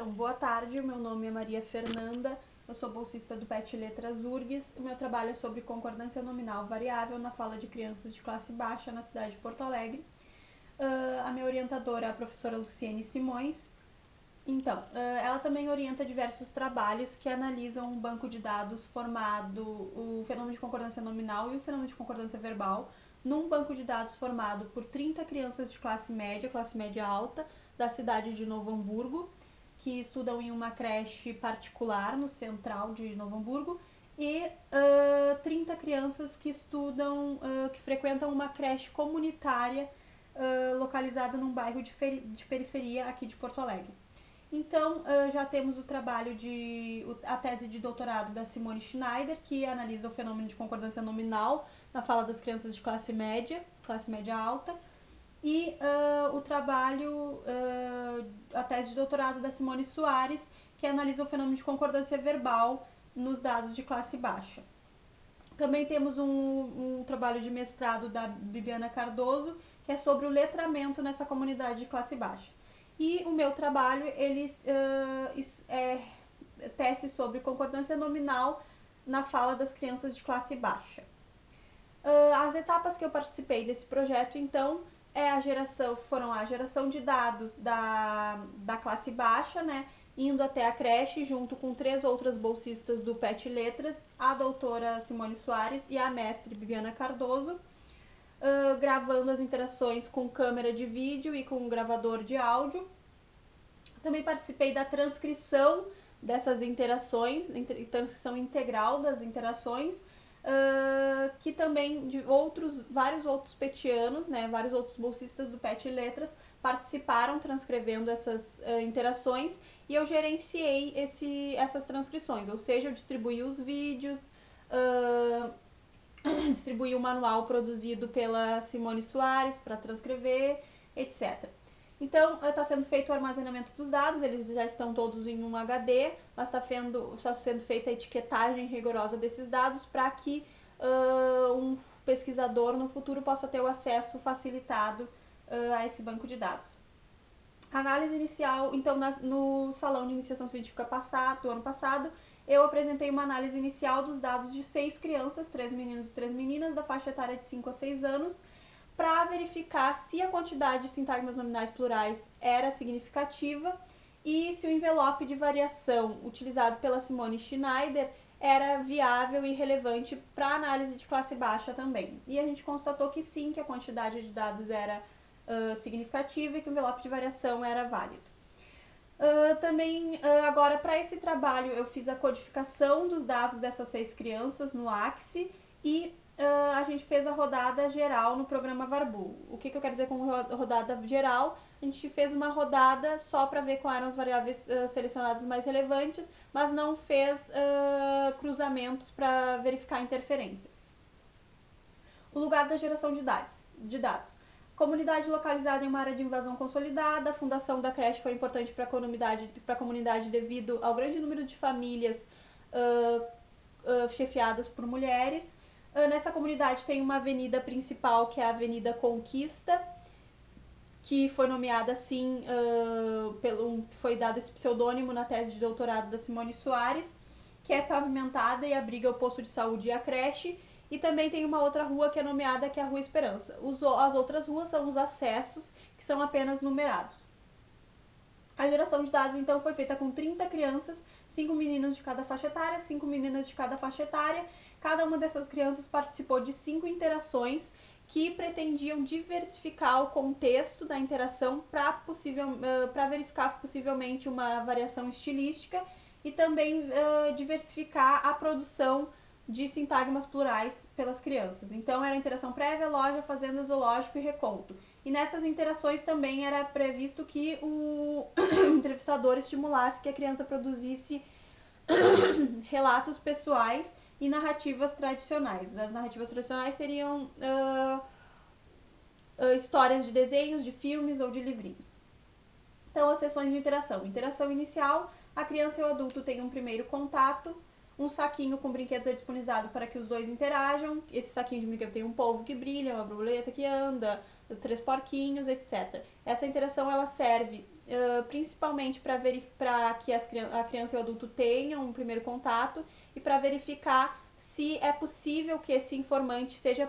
Então, boa tarde, meu nome é Maria Fernanda, eu sou bolsista do PET Letras URGS. O meu trabalho é sobre concordância nominal variável na fala de crianças de classe baixa na cidade de Porto Alegre. A minha orientadora é a professora Luciene Simões. Então, ela também orienta diversos trabalhos que analisam um banco de dados formado, o fenômeno de concordância nominal e o fenômeno de concordância verbal, num banco de dados formado por 30 crianças de classe média alta, da cidade de Novo Hamburgo, que estudam em uma creche particular no central de Novo Hamburgo, e 30 crianças que estudam, que frequentam uma creche comunitária localizada num bairro de periferia aqui de Porto Alegre. Então, já temos o trabalho a tese de doutorado da Simone Schneider, que analisa o fenômeno de concordância nominal na fala das crianças de classe média alta, e o trabalho, a tese de doutorado da Simone Soares, que analisa o fenômeno de concordância verbal nos dados de classe baixa. Também temos um trabalho de mestrado da Bibiana Cardoso, que é sobre o letramento nessa comunidade de classe baixa. E o meu trabalho, ele tece sobre concordância nominal na fala das crianças de classe baixa. As etapas que eu participei desse projeto, então, foram a geração de dados da classe baixa, né, indo até a creche, junto com 3 outras bolsistas do PET Letras, a doutora Simone Soares e a mestre Bibiana Cardoso, gravando as interações com câmera de vídeo e com gravador de áudio. Também participei da transcrição dessas interações, transcrição integral das interações, que também de vários outros petianos, né, vários outros bolsistas do PET Letras participaram transcrevendo essas interações, e eu gerenciei essas transcrições, ou seja, eu distribuí os vídeos, distribuí o manual produzido pela Simone Soares para transcrever, etc. Então, está sendo feito o armazenamento dos dados, eles já estão todos em um HD, mas está sendo feita a etiquetagem rigorosa desses dados para que um pesquisador no futuro possa ter o acesso facilitado a esse banco de dados. Análise inicial, então, no salão de iniciação científica do ano passado, eu apresentei uma análise inicial dos dados de 6 crianças, 3 meninos e 3 meninas, da faixa etária de 5 a 6 anos, para verificar se a quantidade de sintagmas nominais plurais era significativa e se o envelope de variação utilizado pela Simone Schneider era viável e relevante para a análise de classe baixa também. E a gente constatou que sim, que a quantidade de dados era significativa e que o envelope de variação era válido. Agora, para esse trabalho, eu fiz a codificação dos dados dessas 6 crianças no Axi e a gente fez a rodada geral no programa Varbu. O que eu quero dizer com rodada geral? A gente fez uma rodada só para ver quais eram as variáveis selecionadas mais relevantes, mas não fez cruzamentos para verificar interferências. O lugar da geração de dados. Comunidade localizada em uma área de invasão consolidada. A fundação da creche foi importante para a comunidade devido ao grande número de famílias chefiadas por mulheres. Nessa comunidade tem uma avenida principal, que é a Avenida Conquista, que foi nomeada assim, foi dado esse pseudônimo na tese de doutorado da Simone Soares, que é pavimentada e abriga o posto de saúde e a creche. E também tem uma outra rua que é nomeada, que é a Rua Esperança. As outras ruas são os acessos, que são apenas numerados. A geração de dados, então, foi feita com 30 crianças, 5 meninos de cada faixa etária, 5 meninas de cada faixa etária. Cada uma dessas crianças participou de 5 interações que pretendiam diversificar o contexto da interação para verificar possivelmente uma variação estilística e também diversificar a produção de sintagmas plurais pelas crianças. Então, era interação prévia, loja, fazenda, zoológico e reconto. E nessas interações também era previsto que o entrevistador estimulasse que a criança produzisse relatos pessoais e narrativas tradicionais. As narrativas tradicionais seriam histórias de desenhos, de filmes ou de livrinhos. Então, as sessões de interação. Interação inicial, a criança e o adulto têm um primeiro contato, um saquinho com brinquedos é disponibilizado para que os dois interajam. Esse saquinho de brinquedo tem um polvo que brilha, uma borboleta que anda, 3 porquinhos, etc. Essa interação ela serve principalmente para que a criança e o adulto tenham um primeiro contato e para verificar se é possível que esse informante seja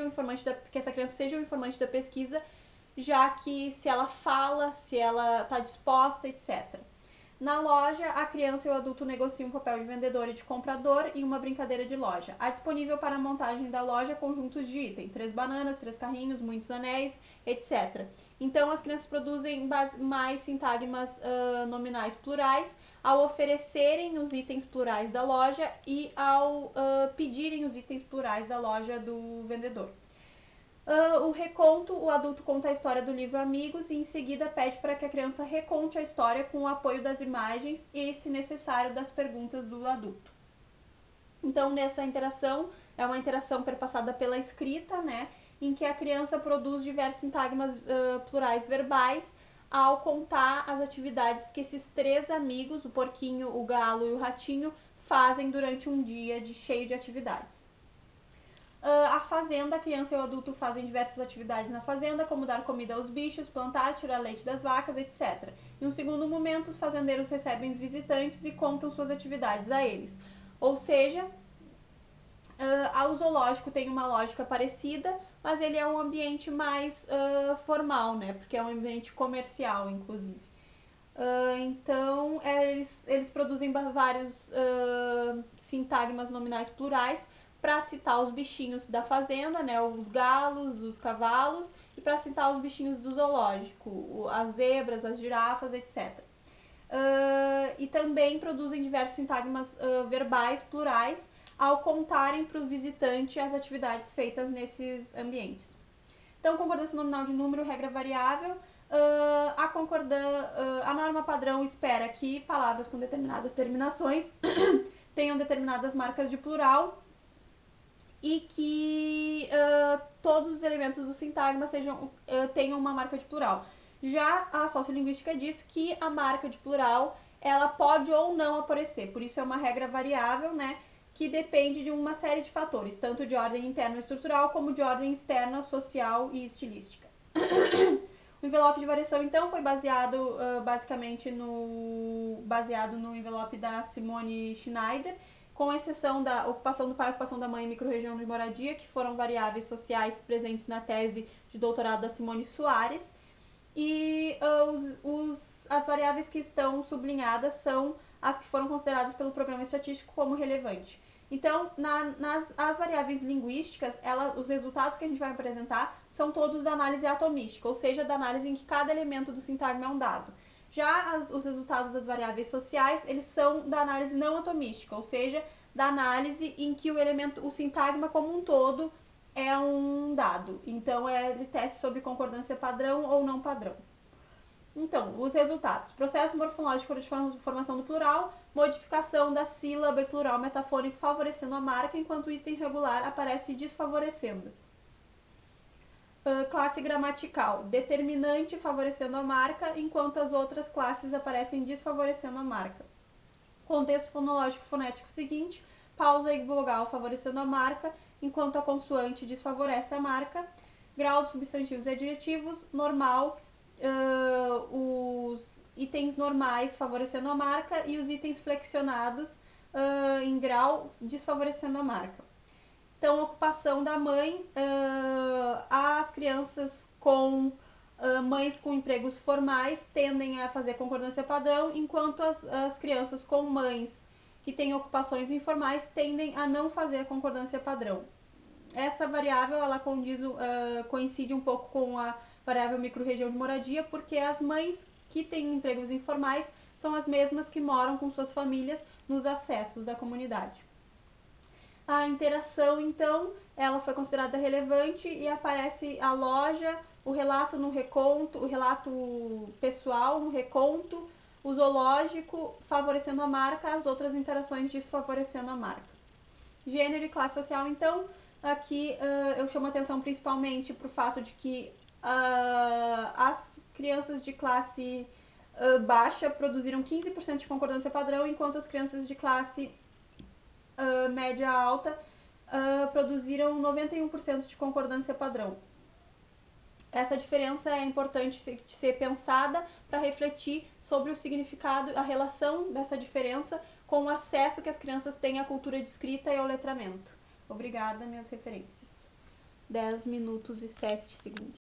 um informante que essa criança seja um informante da pesquisa, já que se ela fala, se ela está disposta, etc. Na loja, a criança e o adulto negociam um papel de vendedor e de comprador em uma brincadeira de loja. Há disponível para a montagem da loja conjuntos de item, 3 bananas, 3 carrinhos, muitos anéis, etc. Então, as crianças produzem mais sintagmas nominais plurais ao oferecerem os itens plurais da loja e ao pedirem os itens plurais da loja do vendedor. O reconto, o adulto conta a história do livro Amigos e em seguida pede para que a criança reconte a história com o apoio das imagens e, se necessário, das perguntas do adulto. Então, nessa interação, é uma interação perpassada pela escrita, né, em que a criança produz diversos sintagmas plurais verbais ao contar as atividades que esses 3 amigos, o porquinho, o galo e o ratinho, fazem durante um dia cheio de atividades. A fazenda, a criança e o adulto fazem diversas atividades na fazenda, como dar comida aos bichos, plantar, tirar leite das vacas, etc. Em um segundo momento, os fazendeiros recebem os visitantes e contam suas atividades a eles. Ou seja, o zoológico tem uma lógica parecida, mas ele é um ambiente mais formal, né? Porque é um ambiente comercial, inclusive. Então, eles produzem vários sintagmas nominais plurais para citar os bichinhos da fazenda, né, os galos, os cavalos, e para citar os bichinhos do zoológico, as zebras, as girafas, etc. E também produzem diversos sintagmas verbais plurais ao contarem para o visitante as atividades feitas nesses ambientes. Então, concordância nominal de número, regra variável. A norma padrão espera que palavras com determinadas terminações tenham determinadas marcas de plural e que todos os elementos do sintagma tenham uma marca de plural. Já a sociolinguística diz que a marca de plural ela pode ou não aparecer, por isso é uma regra variável, né, que depende de uma série de fatores, tanto de ordem interna estrutural como de ordem externa, social e estilística. O envelope de variação, então, foi baseado basicamente baseado no envelope da Simone Schneider, com exceção da ocupação do pai e ocupação da mãe e microrregião de moradia, que foram variáveis sociais presentes na tese de doutorado da Simone Soares. E as variáveis que estão sublinhadas são as que foram consideradas pelo programa estatístico como relevante. Então, as variáveis linguísticas, os resultados que a gente vai apresentar são todos da análise atomística, ou seja, da análise em que cada elemento do sintagma é um dado. Já os resultados das variáveis sociais, eles são da análise não atomística, ou seja, da análise em que o sintagma como um todo é um dado. Então, ele teste sobre concordância padrão ou não padrão. Então, os resultados. Processo morfológico de formação do plural, modificação da sílaba e plural metafônico favorecendo a marca, enquanto o item regular aparece desfavorecendo. Classe gramatical, determinante favorecendo a marca, enquanto as outras classes aparecem desfavorecendo a marca. Contexto fonológico fonético seguinte, pausa e vogal favorecendo a marca, enquanto a consoante desfavorece a marca. Grau dos substantivos e adjetivos, normal, os itens normais favorecendo a marca e os itens flexionados em grau desfavorecendo a marca. Então, ocupação da mãe, as crianças com mães com empregos formais tendem a fazer concordância padrão, enquanto as crianças com mães que têm ocupações informais tendem a não fazer a concordância padrão. Essa variável ela coincide um pouco com a variável microrregião de moradia, porque as mães que têm empregos informais são as mesmas que moram com suas famílias nos acessos da comunidade. A interação, então, ela foi considerada relevante e aparece a loja, o relato no reconto, o relato pessoal no reconto, o zoológico favorecendo a marca, as outras interações desfavorecendo a marca. Gênero e classe social, então, aqui eu chamo a atenção principalmente para o fato de que as crianças de classe baixa produziram 15% de concordância padrão, enquanto as crianças de classe média alta produziram 91% de concordância padrão. essa diferença é importante de ser pensada para refletir sobre o significado, a relação dessa diferença com o acesso que as crianças têm à cultura de escrita e ao letramento. Obrigada, minhas referências. 10 minutos e 7 segundos.